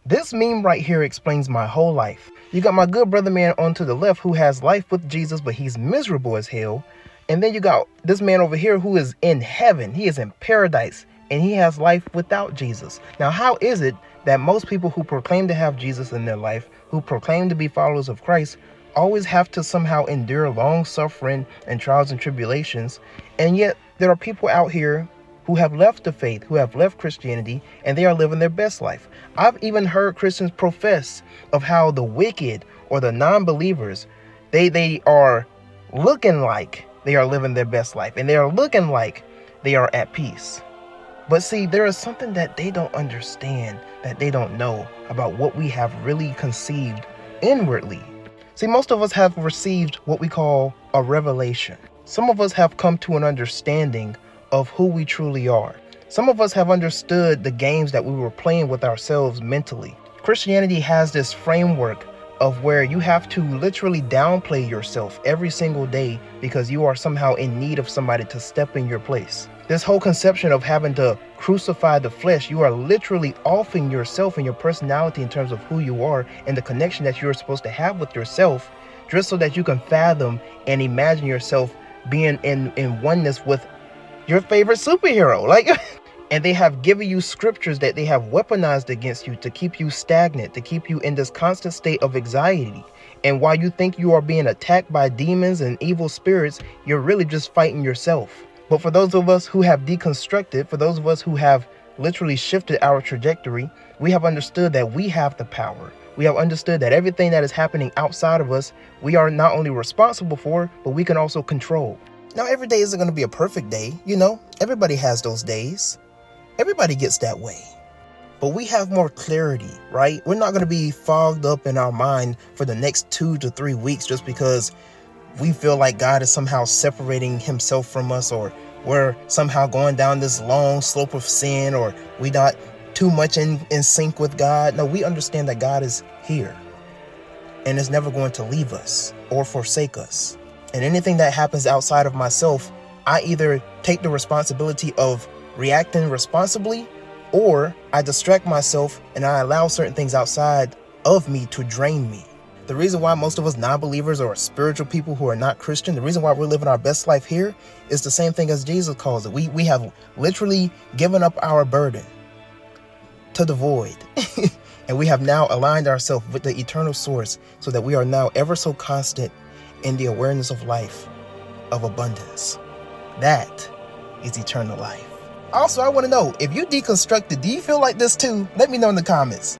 This meme right here explains my whole life. You got my good brother man on to the left who has life with Jesus, but he's miserable as hell. And then you got this man over here who is in heaven. He is in paradise and he has life without Jesus. Now, how is it that most people who proclaim to have Jesus in their life, who proclaim to be followers of Christ, always have to somehow endure long suffering and trials and tribulations? And yet there are people out here who have left the faith, who have left Christianity, and they are living their best life. I've even heard Christians profess of how the wicked or the non-believers, they are looking like they are living their best life, and they are looking like they are at peace. But see, there is something that they don't understand, that they don't know about what we have really conceived inwardly. See, most of us have received what we call a revelation. Some of us have come to an understanding of who we truly are. Some of us have understood the games that we were playing with ourselves mentally. Christianity has this framework of where you have to literally downplay yourself every single day because you are somehow in need of somebody to step in your place. This whole conception of having to crucify the flesh, you are literally offing yourself and your personality in terms of who you are and the connection that you're supposed to have with yourself, just so that you can fathom and imagine yourself being in oneness with your favorite superhero. And they have given you scriptures that they have weaponized against you to keep you stagnant, to keep you in this constant state of anxiety. And while you think you are being attacked by demons and evil spirits, you're really just fighting yourself. But for those of us who have deconstructed, for those of us who have literally shifted our trajectory, we have understood that we have the power. We have understood that everything that is happening outside of us, we are not only responsible for, but we can also control. Now, every day isn't going to be a perfect day. Everybody has those days. Everybody gets that way. But we have more clarity, right? We're not going to be fogged up in our mind for the next 2 to 3 weeks just because we feel like God is somehow separating himself from us, or we're somehow going down this long slope of sin, or we not too much in sync with God. No, we understand that God is here and is never going to leave us or forsake us. And anything that happens outside of myself, I either take the responsibility of reacting responsibly, or I distract myself and I allow certain things outside of me to drain me. The reason why most of us non-believers or spiritual people who are not Christian, the reason why we're living our best life here is the same thing as Jesus calls it. We have literally given up our burden to the void. And we have now aligned ourselves with the eternal source so that we are now ever so constant in the awareness of life, of abundance. That is eternal life. Also, I want to know, if you deconstructed, do you feel like this too? Let me know in the comments.